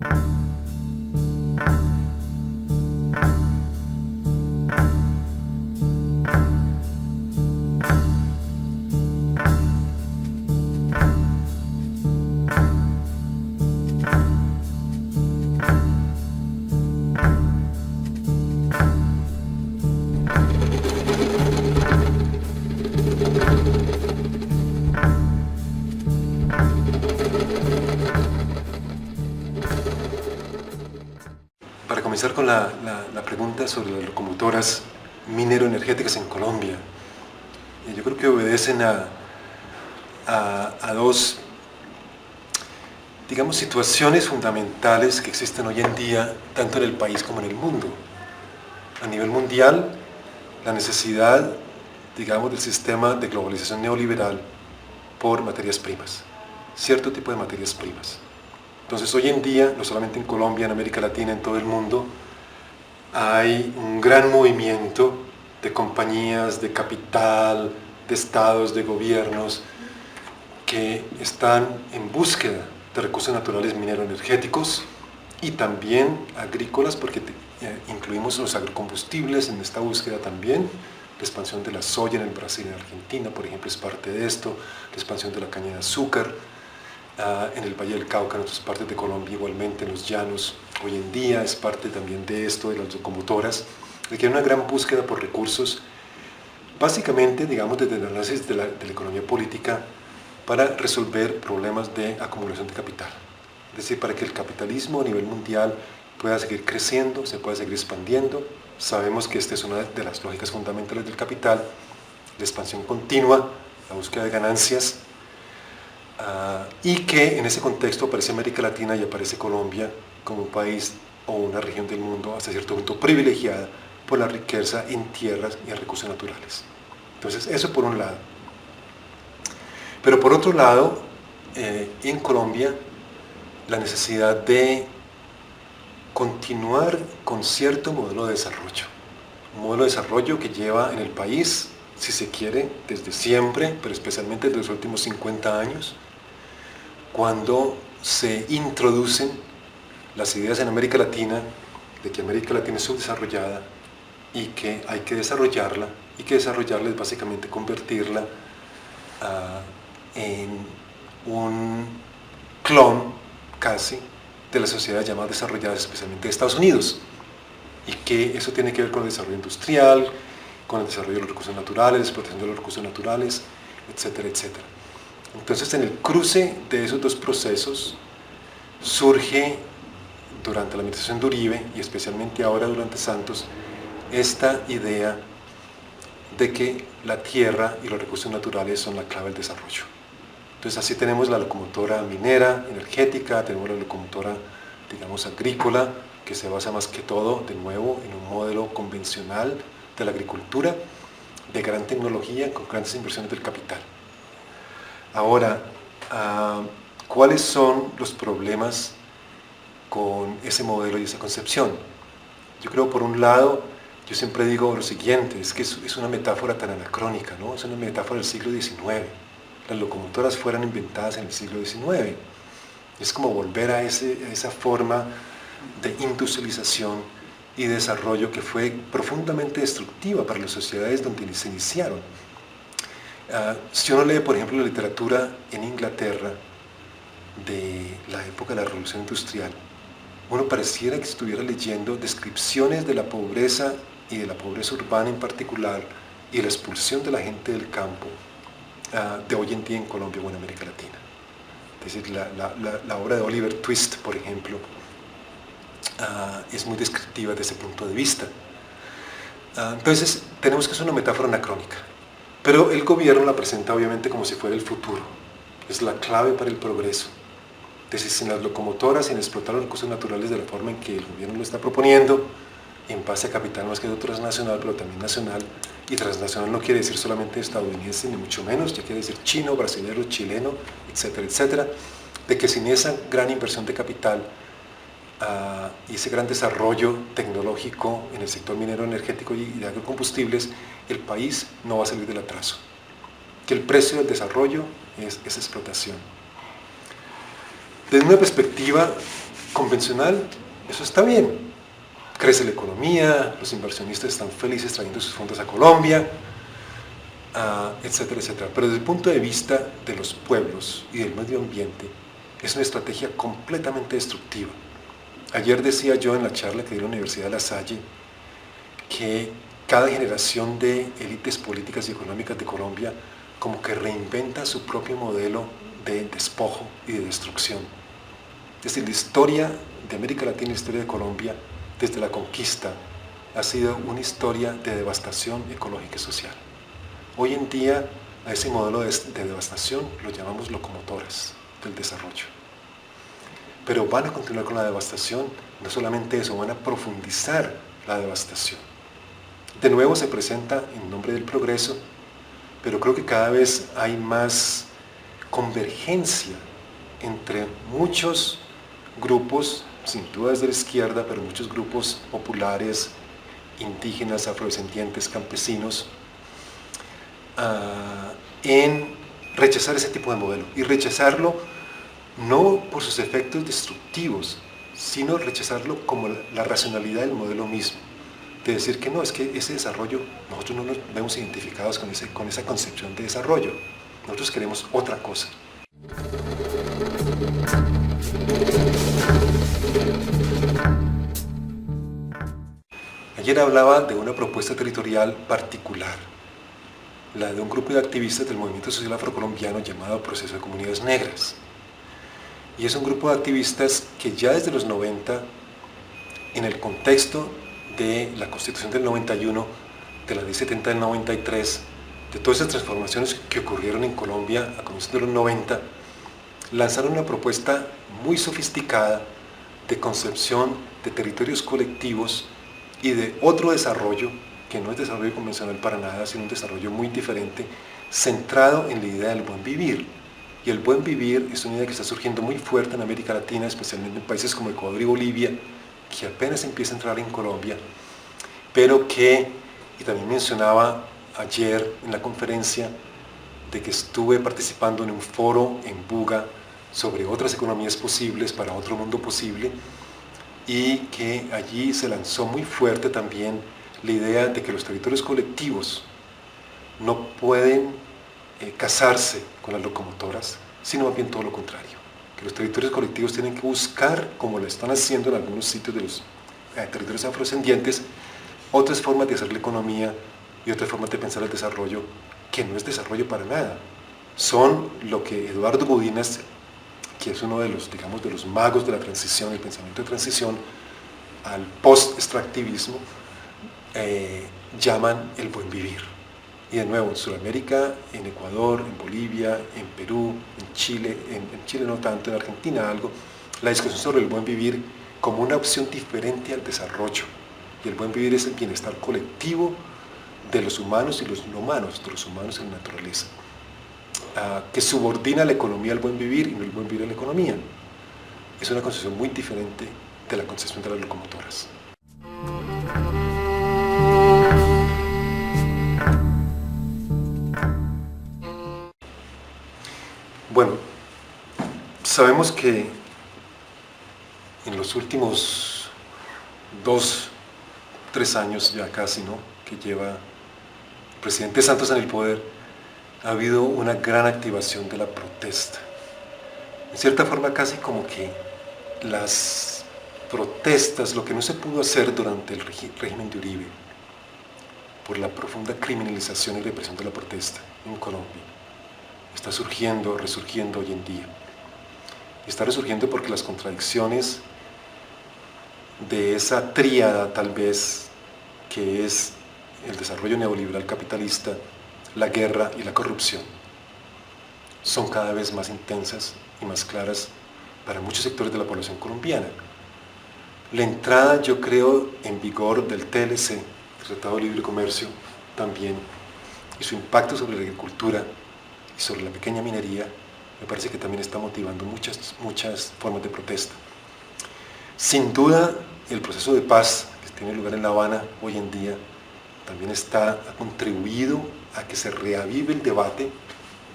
Para comenzar con la pregunta sobre las locomotoras minero-energéticas en Colombia, yo creo que obedecen a dos, digamos, situaciones fundamentales que existen hoy en día, tanto en el país como en el mundo. A nivel mundial, la necesidad, digamos, del sistema de globalización neoliberal por materias primas, cierto tipo de materias primas. Entonces hoy en día, no solamente en Colombia, en América Latina, en todo el mundo, hay un gran movimiento de compañías, de capital, de estados, de gobiernos que están en búsqueda de recursos naturales minero-energéticos y también agrícolas, porque incluimos los agrocombustibles en esta búsqueda también. La expansión de la soya en el Brasil y en Argentina, por ejemplo, es parte de esto, la expansión de la caña de azúcar, en el Valle del Cauca, en otras partes de Colombia, igualmente en los llanos, hoy en día es parte también de esto, de las locomotoras, de que hay una gran búsqueda por recursos, básicamente, digamos, desde el análisis de la economía política, para resolver problemas de acumulación de capital. Es decir, para que el capitalismo a nivel mundial pueda seguir creciendo, se pueda seguir expandiendo. Sabemos que esta es una de las lógicas fundamentales del capital, la expansión continua, la búsqueda de ganancias, y que en ese contexto aparece América Latina y aparece Colombia como un país o una región del mundo hasta cierto punto privilegiada por la riqueza en tierras y en recursos naturales. Entonces, eso por un lado. Pero por otro lado, en Colombia, la necesidad de continuar con cierto modelo de desarrollo. Un modelo de desarrollo que lleva en el país, si se quiere, desde siempre, pero especialmente desde los últimos 50 años, cuando se introducen las ideas en América Latina de que América Latina es subdesarrollada y que hay que desarrollarla, y que desarrollarla es básicamente convertirla en un clon casi de las sociedades llamadas desarrolladas, especialmente de Estados Unidos, y que eso tiene que ver con el desarrollo industrial, con el desarrollo de los recursos naturales, la explotación de los recursos naturales, etcétera, etcétera. Entonces, en el cruce de esos dos procesos surge durante la administración de Uribe y especialmente ahora durante Santos esta idea de que la tierra y los recursos naturales son la clave del desarrollo. Entonces así tenemos la locomotora minera, energética, tenemos la locomotora, digamos, agrícola, que se basa más que todo, de nuevo, en un modelo convencional de la agricultura, de gran tecnología, con grandes inversiones del capital. Ahora, ¿cuáles son los problemas con ese modelo y esa concepción? Yo creo, por un lado, yo siempre digo lo siguiente, es que es una metáfora tan anacrónica, ¿no? Es una metáfora del siglo XIX. Las locomotoras fueron inventadas en el siglo XIX. Es como volver a esa forma de industrialización y desarrollo que fue profundamente destructiva para las sociedades donde se iniciaron. Si uno lee, por ejemplo, la literatura en Inglaterra de la época de la Revolución Industrial, uno pareciera que estuviera leyendo descripciones de la pobreza y de la pobreza urbana en particular y la expulsión de la gente del campo de hoy en día en Colombia o en América Latina. Es decir, la obra de Oliver Twist, por ejemplo, es muy descriptiva desde ese punto de vista. Entonces, tenemos que hacer una metáfora anacrónica, pero el gobierno la presenta obviamente como si fuera el futuro, es la clave para el progreso. Entonces, sin las locomotoras, sin explotar los recursos naturales de la forma en que el gobierno lo está proponiendo, en base a capital más que todo transnacional, pero también nacional, y transnacional no quiere decir solamente estadounidense, ni mucho menos, ya quiere decir chino, brasileño, chileno, etcétera, etcétera, de que sin esa gran inversión de capital y ese gran desarrollo tecnológico en el sector minero, energético y de agrocombustibles, el país no va a salir del atraso, que el precio del desarrollo es esa explotación. Desde una perspectiva convencional, eso está bien. Crece la economía, los inversionistas están felices trayendo sus fondos a Colombia, etcétera, etcétera. Pero desde el punto de vista de los pueblos y del medio ambiente, es una estrategia completamente destructiva. Ayer decía yo en la charla que di en la Universidad de La Salle que cada generación de élites políticas y económicas de Colombia como que reinventa su propio modelo de despojo y de destrucción. Es decir, la historia de América Latina y la historia de Colombia desde la conquista ha sido una historia de devastación ecológica y social. Hoy en día a ese modelo de devastación lo llamamos locomotoras del desarrollo. Pero van a continuar con la devastación, no solamente eso, van a profundizar la devastación. De nuevo se presenta en nombre del progreso, pero creo que cada vez hay más convergencia entre muchos grupos, sin duda desde la izquierda, pero muchos grupos populares, indígenas, afrodescendientes, campesinos, en rechazar ese tipo de modelo y rechazarlo no por sus efectos destructivos, sino rechazarlo como la racionalidad del modelo mismo, de decir que no, es que ese desarrollo, nosotros no nos vemos identificados con esa concepción de desarrollo, nosotros queremos otra cosa. Ayer hablaba de una propuesta territorial particular, la de un grupo de activistas del movimiento social afrocolombiano llamado Proceso de Comunidades Negras. Y es un grupo de activistas que ya desde los 90, en el contexto de la Constitución del 91, de la Ley 70 del 93, de todas esas transformaciones que ocurrieron en Colombia a comienzos de los 90, lanzaron una propuesta muy sofisticada de concepción de territorios colectivos y de otro desarrollo, que no es desarrollo convencional para nada, sino un desarrollo muy diferente, centrado en la idea del buen vivir. Y el buen vivir es una idea que está surgiendo muy fuerte en América Latina, especialmente en países como Ecuador y Bolivia, que apenas empieza a entrar en Colombia, pero que, y también mencionaba ayer en la conferencia, de que estuve participando en un foro en Buga sobre otras economías posibles para otro mundo posible, y que allí se lanzó muy fuerte también la idea de que los territorios colectivos no pueden casarse con las locomotoras, sino más bien todo lo contrario, que los territorios colectivos tienen que buscar, como lo están haciendo en algunos sitios de los territorios afrodescendientes, otras formas de hacer la economía y otras formas de pensar el desarrollo, que no es desarrollo para nada. Son lo que Eduardo Budinas, que es uno de los, digamos, de los magos de la transición, el pensamiento de transición al post-extractivismo, llaman el buen vivir. Y de nuevo, en Sudamérica, en Ecuador, en Bolivia, en Perú, en Chile, en Chile no tanto, en Argentina algo, la discusión sobre el buen vivir como una opción diferente al desarrollo. Y el buen vivir es el bienestar colectivo de los humanos y los no humanos, de los humanos y la naturaleza, que subordina la economía al buen vivir y no el buen vivir a la economía. Es una concepción muy diferente de la concepción de las locomotoras. Bueno, sabemos que en los últimos 2-3 años ya casi, ¿no?, que lleva el presidente Santos en el poder, ha habido una gran activación de la protesta. En cierta forma casi como que las protestas, lo que no se pudo hacer durante el régimen de Uribe, por la profunda criminalización y represión de la protesta en Colombia, está resurgiendo hoy en día. Está resurgiendo porque las contradicciones de esa tríada, tal vez, que es el desarrollo neoliberal capitalista, la guerra y la corrupción, son cada vez más intensas y más claras para muchos sectores de la población colombiana. La entrada, yo creo, en vigor del TLC, el Tratado de Libre Comercio, también, y su impacto sobre la agricultura y sobre la pequeña minería, me parece que también está motivando muchas formas de protesta. Sin duda, el proceso de paz que tiene lugar en La Habana hoy en día también ha contribuido a que se reavive el debate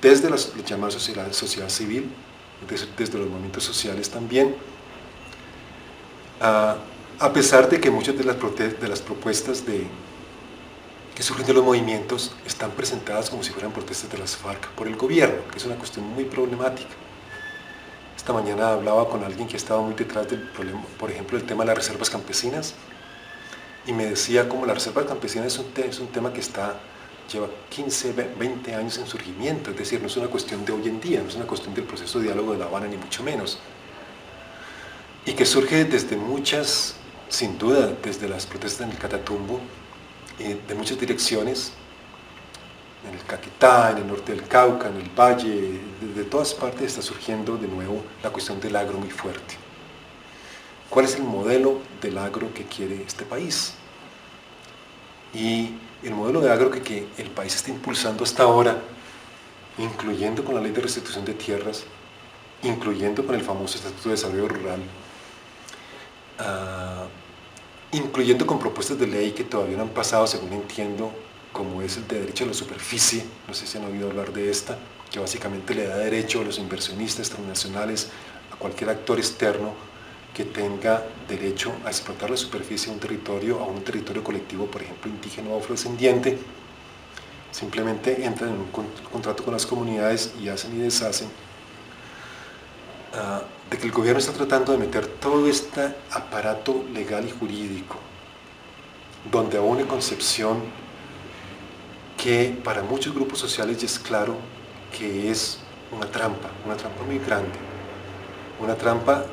desde la llamada sociedad civil, desde los movimientos sociales también, A pesar de que muchas de las propuestas que surgen de los movimientos están presentadas como si fueran protestas de las FARC por el gobierno, que es una cuestión muy problemática. Esta mañana hablaba con alguien que estaba muy detrás del problema, por ejemplo, el tema de las reservas campesinas, y me decía como la reserva campesina es un tema que lleva 15, 20 años en surgimiento, es decir, no es una cuestión de hoy en día, no es una cuestión del proceso de diálogo de La Habana, ni mucho menos, y que surge desde muchas, sin duda, desde las protestas en el Catatumbo, de muchas direcciones, en el Caquetá, en el norte del Cauca, en el Valle, de todas partes está surgiendo de nuevo la cuestión del agro muy fuerte. ¿Cuál es el modelo del agro que quiere este país? Y el modelo de agro que el país está impulsando hasta ahora, incluyendo con la ley de restitución de tierras, incluyendo con el famoso Estatuto de Desarrollo Rural, incluyendo con propuestas de ley que todavía no han pasado, según entiendo, como es el de derecho a la superficie, no sé si han oído hablar de esta, que básicamente le da derecho a los inversionistas transnacionales, a cualquier actor externo que tenga derecho a explotar la superficie de un territorio, a un territorio colectivo, por ejemplo, indígena o afrodescendiente. Simplemente entran en un contrato con las comunidades y hacen y deshacen. De que el gobierno está tratando de meter todo este aparato legal y jurídico, donde aún hay concepción que para muchos grupos sociales ya es claro que es una trampa muy grande, una trampa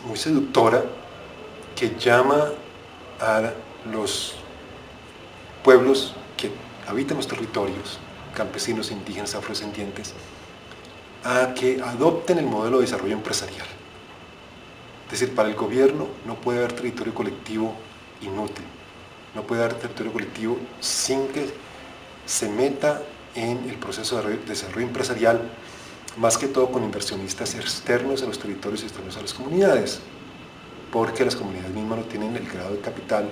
muy seductora que llama a los pueblos que habitan los territorios, campesinos, indígenas, afrodescendientes, a que adopten el modelo de desarrollo empresarial. Es decir, para el gobierno no puede haber territorio colectivo inútil, no puede haber territorio colectivo sin que se meta en el proceso de desarrollo empresarial, más que todo con inversionistas externos en los territorios y externos a las comunidades, porque las comunidades mismas no tienen el grado de capital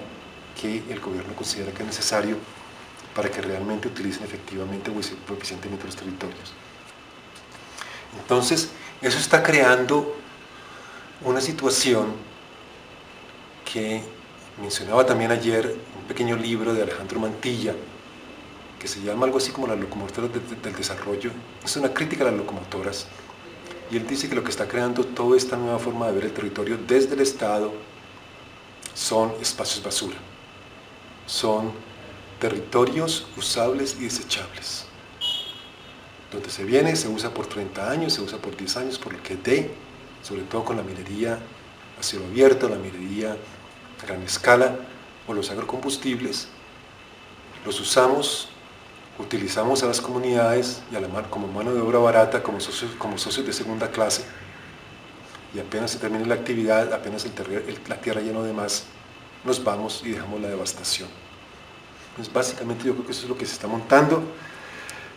que el gobierno considera que es necesario para que realmente utilicen efectivamente o eficientemente los territorios. Entonces, eso está creando una situación que mencionaba también ayer, un pequeño libro de Alejandro Mantilla, que se llama algo así como Las locomotoras del desarrollo. Es una crítica a las locomotoras, y él dice que lo que está creando toda esta nueva forma de ver el territorio desde el Estado son espacios basura, son territorios usables y desechables, donde se viene, se usa por 30 años, se usa por 10 años, por lo que dé, sobre todo con la minería a cielo abierto, la minería a gran escala, o los agrocombustibles, los usamos, utilizamos a las comunidades y como mano de obra barata, como socios de segunda clase, y apenas se termine la actividad, apenas la tierra lleno de más, nos vamos y dejamos la devastación. Pues básicamente yo creo que eso es lo que se está montando,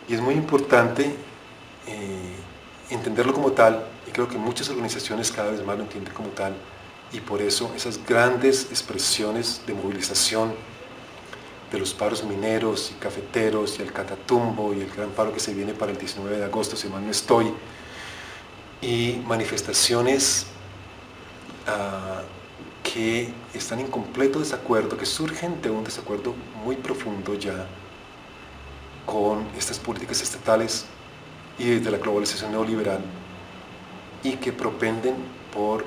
y es muy importante entenderlo como tal, y creo que muchas organizaciones cada vez más lo entienden como tal, y por eso esas grandes expresiones de movilización de los paros mineros y cafeteros y el Catatumbo y el gran paro que se viene para el 19 de agosto, si mal no estoy, y manifestaciones que están en completo desacuerdo, que surgen de un desacuerdo muy profundo ya con estas políticas estatales y desde la globalización neoliberal, y que propenden por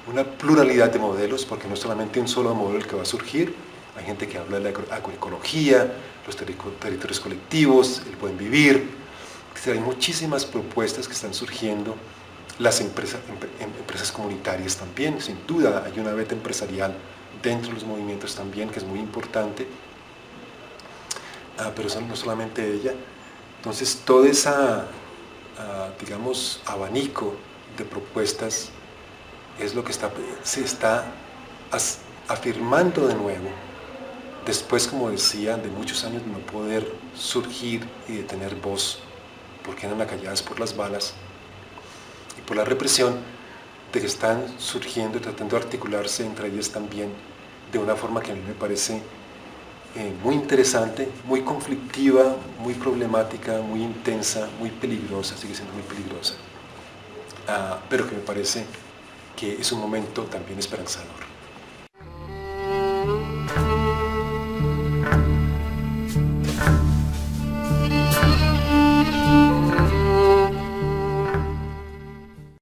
una pluralidad de modelos, porque no es solamente un solo modelo el que va a surgir. Hay gente que habla de la agroecología, los territorios colectivos, el buen vivir. Hay muchísimas propuestas que están surgiendo, las empresas comunitarias también, sin duda hay una veta empresarial dentro de los movimientos también, que es muy importante, pero no solamente ella. Entonces todo ese, digamos, abanico de propuestas es lo que se está afirmando de nuevo, después, como decía, de muchos años de no poder surgir y de tener voz, porque eran acalladas por las balas y por la represión, de que están surgiendo y tratando de articularse entre ellas también de una forma que a mí me parece muy interesante, muy conflictiva, muy problemática, muy intensa, muy peligrosa, sigue siendo muy peligrosa, pero que me parece que es un momento también esperanzador.